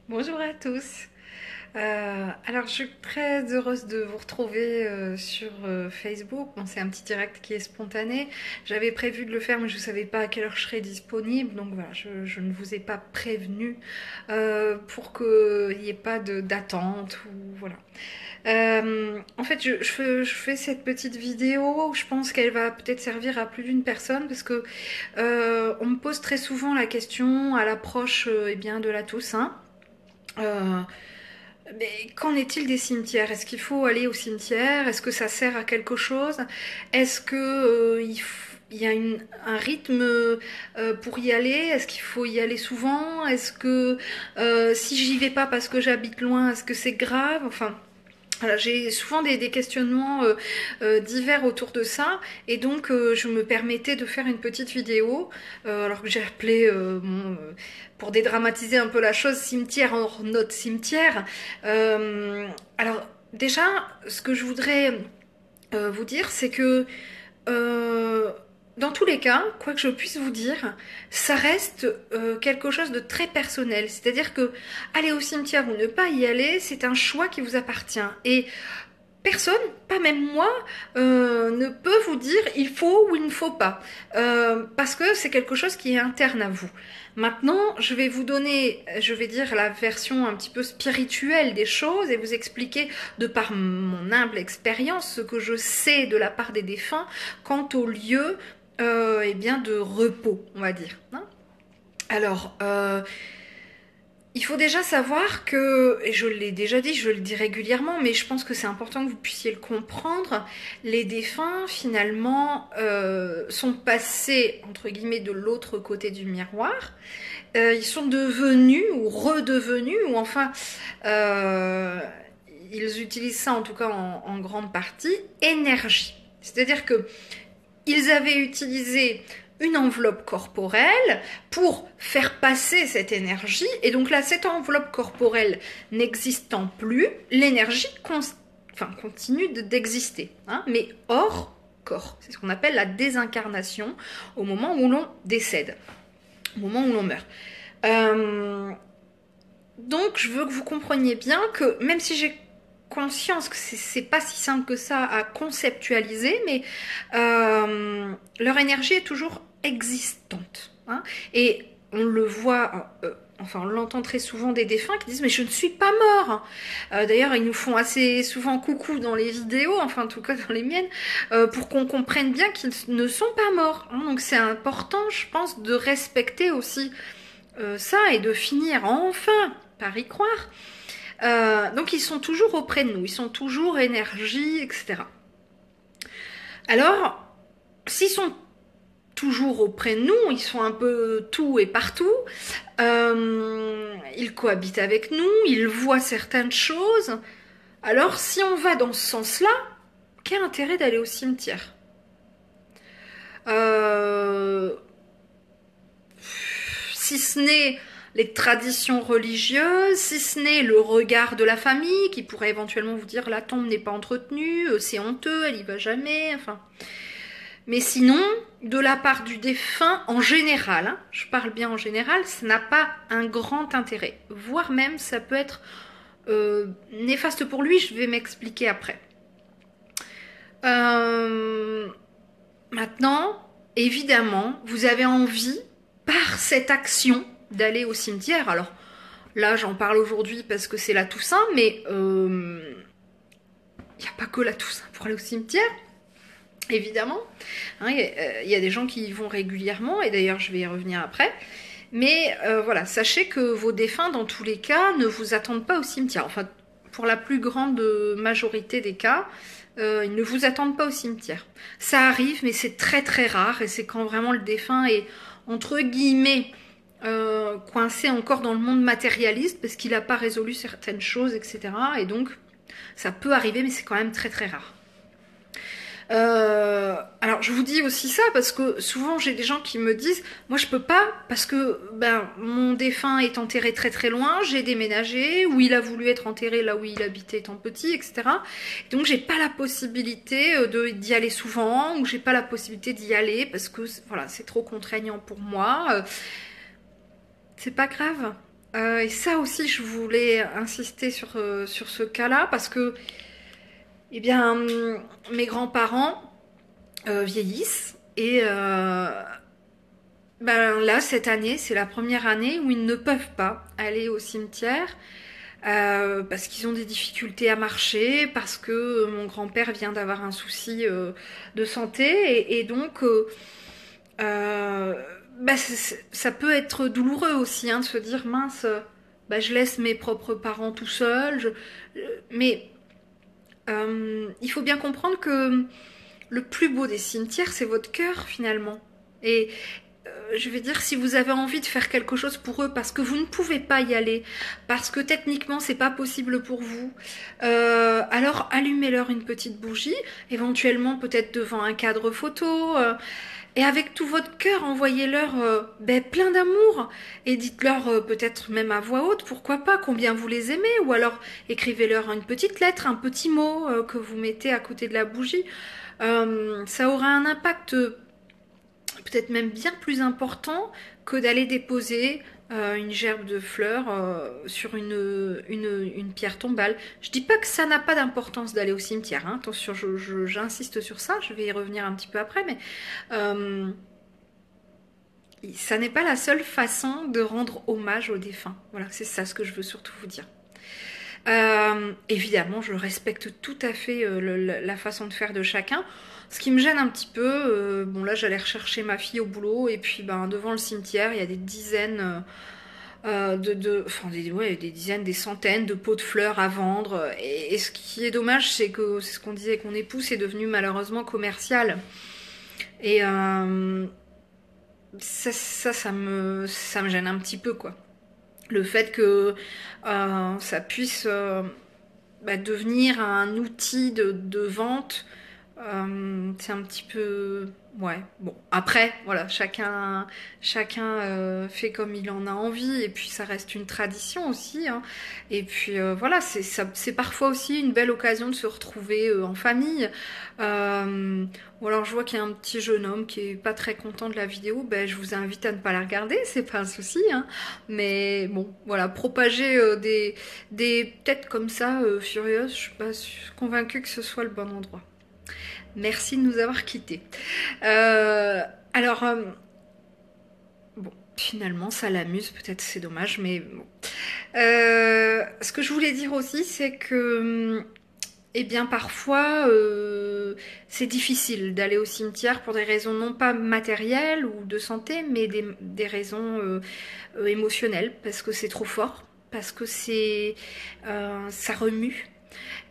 Bonjour à tous. Alors, je suis très heureuse de vous retrouver sur Facebook. Bon, c'est un petit direct qui est spontané. J'avais prévu de le faire, mais je ne savais pas à quelle heure je serais disponible. Donc voilà, je ne vous ai pas prévenu pour qu'il n'y ait pas d'attente ou voilà. En fait, je fais cette petite vidéo. Je pense qu'elle va peut-être servir à plus d'une personne parce que on me pose très souvent la question à l'approche eh bien de la Toussaint. Euh, mais qu'en est-il des cimetières? Est-ce qu'il faut aller au cimetière? Est-ce que ça sert à quelque chose? Est-ce que il y a un rythme pour y aller? Est-ce qu'il faut y aller souvent? Est-ce que si j'y vais pas parce que j'habite loin, est-ce que c'est grave? Enfin, voilà, j'ai souvent des questionnements divers autour de ça, et donc je me permettais de faire une petite vidéo, alors que j'ai appelé, pour dédramatiser un peu la chose, cimetière hors notre cimetière. Alors déjà, ce que je voudrais vous dire, c'est que euh, dans tous les cas, quoi que je puisse vous dire, ça reste quelque chose de très personnel. C'est-à-dire que aller au cimetière ou ne pas y aller, c'est un choix qui vous appartient. Et personne, pas même moi, ne peut vous dire il faut ou il ne faut pas. Parce que c'est quelque chose qui est interne à vous. Maintenant, je vais vous donner, je vais dire la version un petit peu spirituelle des choses et vous expliquer, de par mon humble expérience, ce que je sais de la part des défunts quant au lieu eh bien, de repos, on va dire. Hein. Alors, il faut déjà savoir que, et je l'ai déjà dit, je le dis régulièrement, mais je pense que c'est important que vous puissiez le comprendre, les défunts finalement sont passés, entre guillemets, de l'autre côté du miroir. Ils sont devenus ou redevenus, ou enfin, euh, ils utilisent ça en tout cas en grande partie, énergie. C'est-à-dire que ils avaient utilisé une enveloppe corporelle pour faire passer cette énergie. Et donc là, cette enveloppe corporelle n'existant plus, l'énergie continue d'exister, hein, mais hors corps. C'est ce qu'on appelle la désincarnation au moment où l'on décède, au moment où l'on meurt. Euh, donc, je veux que vous compreniez bien que même si j'ai conscience que c'est pas si simple que ça à conceptualiser, mais leur énergie est toujours existante. Hein, et on le voit, enfin on l'entend très souvent des défunts qui disent mais je ne suis pas mort. D'ailleurs ils nous font assez souvent coucou dans les vidéos, enfin en tout cas dans les miennes, pour qu'on comprenne bien qu'ils ne sont pas morts. Hein, donc c'est important, je pense, de respecter aussi ça et de finir enfin par y croire. Donc ils sont toujours auprès de nous, ils sont toujours énergie, etc. Alors, s'ils sont toujours auprès de nous, ils sont un peu tout et partout, ils cohabitent avec nous, ils voient certaines choses. Alors, si on va dans ce sens-là, quel intérêt d'aller au cimetière? euh, Si ce n'est les traditions religieuses, si ce n'est le regard de la famille qui pourrait éventuellement vous dire la tombe n'est pas entretenue, c'est honteux, elle y va jamais, enfin. Mais sinon, de la part du défunt en général, hein, je parle bien en général, ça n'a pas un grand intérêt, voire même ça peut être néfaste pour lui, je vais m'expliquer après. Euh, Maintenant, évidemment, vous avez envie, par cette action, d'aller au cimetière. Alors là, j'en parle aujourd'hui parce que c'est la Toussaint, mais il n'y a pas que la Toussaint pour aller au cimetière, évidemment. Hein, y a des gens qui y vont régulièrement, et d'ailleurs, je vais y revenir après. Mais voilà, sachez que vos défunts, dans tous les cas, ne vous attendent pas au cimetière. Enfin, pour la plus grande majorité des cas, ils ne vous attendent pas au cimetière. Ça arrive, mais c'est très très rare, et c'est quand vraiment le défunt est, entre guillemets, coincé encore dans le monde matérialiste, parce qu'il n'a pas résolu certaines choses, etc. Et donc, ça peut arriver, mais c'est quand même très très rare. Alors je vous dis aussi ça parce que souvent j'ai des gens qui me disent moi je peux pas parce que ben mon défunt est enterré très très loin, j'ai déménagé ou il a voulu être enterré là où il habitait étant petit, etc. Donc j'ai pas la possibilité d'y aller souvent ou j'ai pas la possibilité d'y aller parce que voilà c'est trop contraignant pour moi. C'est pas grave. Et ça aussi, je voulais insister sur ce cas-là parce que, eh bien, mes grands-parents vieillissent et ben là, cette année, c'est la première année où ils ne peuvent pas aller au cimetière parce qu'ils ont des difficultés à marcher, parce que mon grand-père vient d'avoir un souci de santé et donc euh, bah, ça peut être douloureux aussi hein, de se dire mince, bah, je laisse mes propres parents tout seuls, mais il faut bien comprendre que le plus beau des cimetières, c'est votre cœur finalement. Et je vais dire, si vous avez envie de faire quelque chose pour eux parce que vous ne pouvez pas y aller, parce que techniquement c'est pas possible pour vous, alors allumez-leur une petite bougie, éventuellement peut-être devant un cadre photo, et avec tout votre cœur, envoyez-leur plein d'amour et dites-leur peut-être même à voix haute, pourquoi pas, combien vous les aimez, ou alors écrivez-leur une petite lettre, un petit mot que vous mettez à côté de la bougie. Ça aura un impact peut-être même bien plus important que d'aller déposer une gerbe de fleurs sur une pierre tombale. Je dis pas que ça n'a pas d'importance d'aller au cimetière, hein. Attention, j'insiste sur ça, je vais y revenir un petit peu après, mais euh, ça n'est pas la seule façon de rendre hommage aux défunts. Voilà, c'est ça ce que je veux surtout vous dire. Évidemment, je respecte tout à fait la façon de faire de chacun. Ce qui me gêne un petit peu, bon là j'allais rechercher ma fille au boulot et puis ben devant le cimetière il y a des dizaines enfin ouais, des dizaines, des centaines de pots de fleurs à vendre. Et ce qui est dommage, c'est que c'est ce qu'on disait avec mon époux, c'est devenu malheureusement commercial. Et ça me gêne un petit peu quoi. Le fait que ça puisse devenir un outil de vente, c'est un petit peu... Ouais, bon. Après, voilà, chacun fait comme il en a envie, et puis ça reste une tradition aussi, hein. Et puis voilà, c'est parfois aussi une belle occasion de se retrouver en famille. Ou alors je vois qu'il y a un petit jeune homme qui est pas très content de la vidéo, ben je vous invite à ne pas la regarder, c'est pas un souci, hein. Mais bon, voilà, propager des têtes comme ça, furieuses, je suis pas convaincue que ce soit le bon endroit. Merci de nous avoir quittés. Euh, alors, bon, finalement, ça l'amuse, peut-être c'est dommage, mais bon. Ce que je voulais dire aussi, c'est que, eh bien, parfois, c'est difficile d'aller au cimetière pour des raisons non pas matérielles ou de santé, mais des raisons émotionnelles, parce que c'est trop fort, parce que ça remue.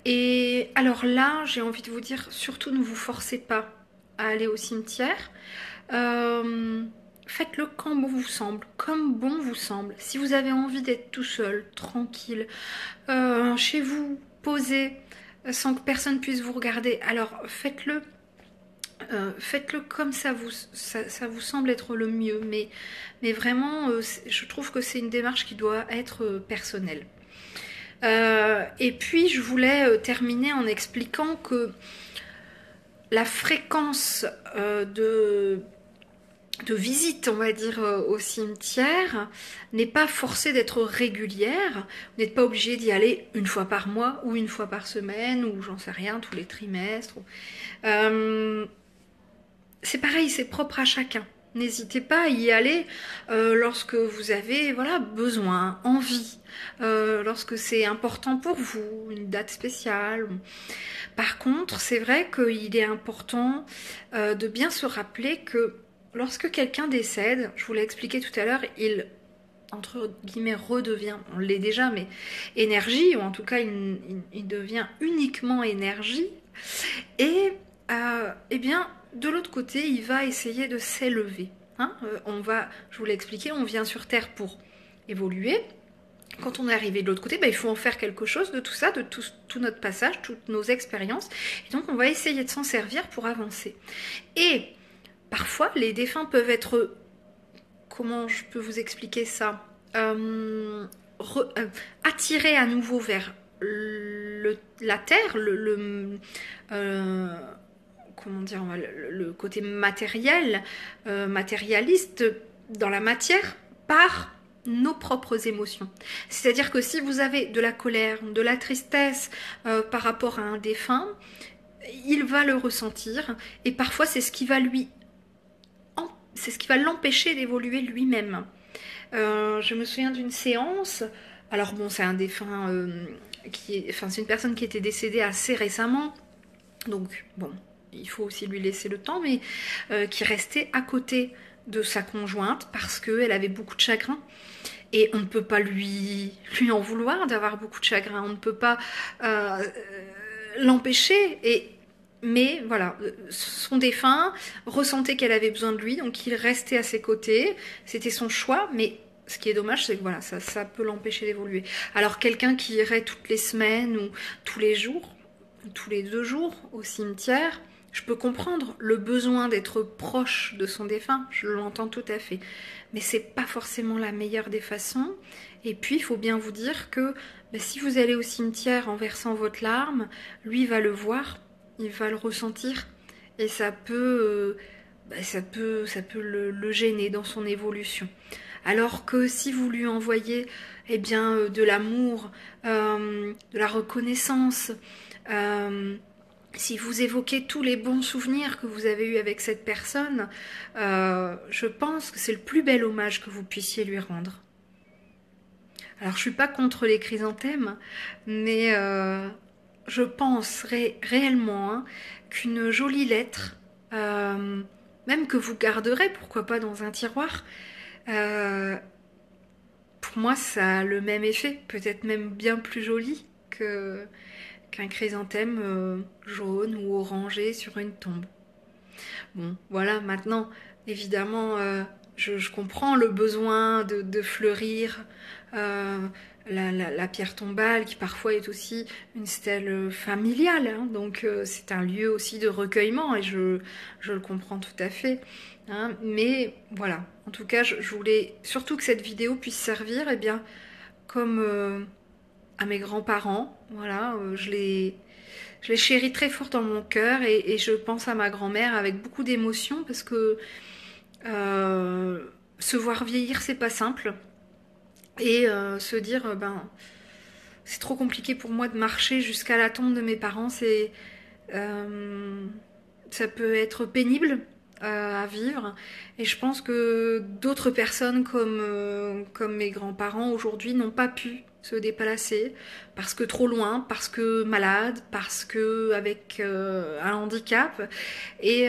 Et alors là, j'ai envie de vous dire, surtout ne vous forcez pas à aller au cimetière. Euh, Faites-le quand bon vous semble, comme bon vous semble. Si vous avez envie d'être tout seul, tranquille, chez vous, posé, sans que personne puisse vous regarder, alors faites-le. Faites-le comme ça vous semble être le mieux, mais vraiment, je trouve que c'est une démarche qui doit être personnelle. Et puis je voulais terminer en expliquant que la fréquence de visite, on va dire, au cimetière n'est pas forcée d'être régulière. Vous n'êtes pas obligé d'y aller une fois par mois ou une fois par semaine ou j'en sais rien, tous les trimestres. Euh, c'est pareil, c'est propre à chacun. N'hésitez pas à y aller lorsque vous avez voilà, besoin, envie, lorsque c'est important pour vous, une date spéciale. Par contre, c'est vrai qu'il est important de bien se rappeler que lorsque quelqu'un décède, je vous l'ai expliqué tout à l'heure, il entre guillemets redevient, on l'est déjà, mais énergie, ou en tout cas il devient uniquement énergie. Et eh bien, de l'autre côté, il va essayer de s'élever. Hein, je vous l'ai expliqué, on vient sur Terre pour évoluer. Quand on est arrivé de l'autre côté, il faut en faire quelque chose de tout ça, de tout notre passage, toutes nos expériences. Et donc, on va essayer de s'en servir pour avancer. Et parfois, les défunts peuvent être... Comment je peux vous expliquer ça attirés à nouveau vers la Terre, comment dire, le côté matériel, matérialiste dans la matière par nos propres émotions. C'est-à-dire que si vous avez de la colère, de la tristesse par rapport à un défunt, il va le ressentir et parfois c'est ce qui va l'empêcher d'évoluer lui-même. Je me souviens d'une séance, alors bon, c'est un défunt c'est une personne qui était décédée assez récemment, donc bon, il faut aussi lui laisser le temps, mais qui restait à côté de sa conjointe parce qu'elle avait beaucoup de chagrin. Et on ne peut pas lui en vouloir d'avoir beaucoup de chagrin, on ne peut pas l'empêcher. Mais voilà, son défunt ressentait qu'elle avait besoin de lui, donc il restait à ses côtés. C'était son choix, mais ce qui est dommage, c'est que voilà, ça peut l'empêcher d'évoluer. Alors quelqu'un qui irait toutes les semaines ou tous les jours, tous les 2 jours au cimetière, je peux comprendre le besoin d'être proche de son défunt, je l'entends tout à fait. Mais c'est pas forcément la meilleure des façons. Et puis, il faut bien vous dire que si vous allez au cimetière en versant votre larme, lui va le voir, il va le ressentir. Et ça peut le gêner dans son évolution. Alors que si vous lui envoyez de l'amour, de la reconnaissance, si vous évoquez tous les bons souvenirs que vous avez eus avec cette personne, je pense que c'est le plus bel hommage que vous puissiez lui rendre. Alors je ne suis pas contre les chrysanthèmes, mais je pense réellement qu'une jolie lettre, même que vous garderez, pourquoi pas dans un tiroir, pour moi ça a le même effet, peut-être même bien plus joli qu'un chrysanthème jaune ou orangé sur une tombe. Bon, voilà, maintenant, évidemment, je comprends le besoin de fleurir la pierre tombale, qui parfois est aussi une stèle familiale, hein, donc c'est un lieu aussi de recueillement, et je le comprends tout à fait. Hein, mais voilà, en tout cas, je voulais surtout que cette vidéo puisse servir, comme à mes grands-parents, voilà, je les chéris très fort dans mon cœur et je pense à ma grand-mère avec beaucoup d'émotion parce que se voir vieillir c'est pas simple et se dire c'est trop compliqué pour moi de marcher jusqu'à la tombe de mes parents, ça peut être pénible à vivre et je pense que d'autres personnes comme mes grands-parents aujourd'hui n'ont pas pu se déplacer parce que trop loin, parce que malade, parce que avec un handicap et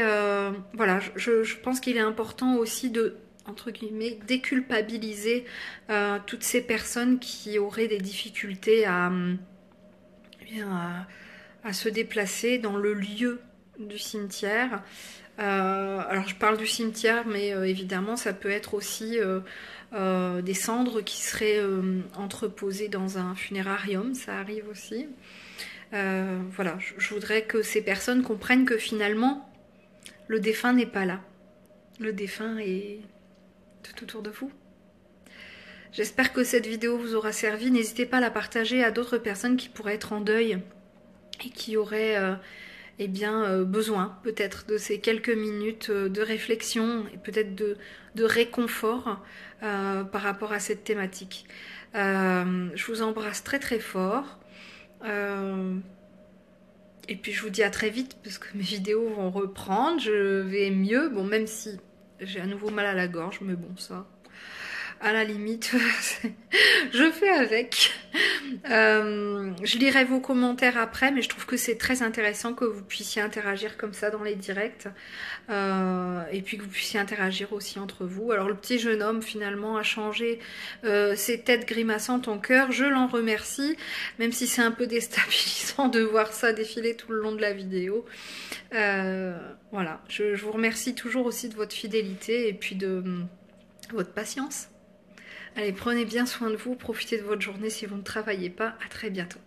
voilà, je pense qu'il est important aussi de entre guillemets déculpabiliser toutes ces personnes qui auraient des difficultés à se déplacer dans le lieu du cimetière. Alors je parle du cimetière, mais évidemment ça peut être aussi des cendres qui seraient entreposées dans un funérarium, ça arrive aussi. Voilà, je voudrais que ces personnes comprennent que finalement le défunt n'est pas là. Le défunt est tout autour de vous. J'espère que cette vidéo vous aura servi. N'hésitez pas à la partager à d'autres personnes qui pourraient être en deuil et qui auraient besoin peut-être de ces quelques minutes de réflexion et peut-être de réconfort par rapport à cette thématique. Je vous embrasse très très fort. Et puis je vous dis à très vite parce que mes vidéos vont reprendre. Je vais mieux. Bon, même si j'ai à nouveau mal à la gorge, mais bon, ça... à la limite, je fais avec. Je lirai vos commentaires après, mais je trouve que c'est très intéressant que vous puissiez interagir comme ça dans les directs. Et puis que vous puissiez interagir aussi entre vous. Alors le petit jeune homme finalement a changé ses têtes grimaçantes en cœur. Je l'en remercie, même si c'est un peu déstabilisant de voir ça défiler tout le long de la vidéo. Voilà, je vous remercie toujours aussi de votre fidélité et puis de votre patience. Allez, prenez bien soin de vous, profitez de votre journée si vous ne travaillez pas. À très bientôt.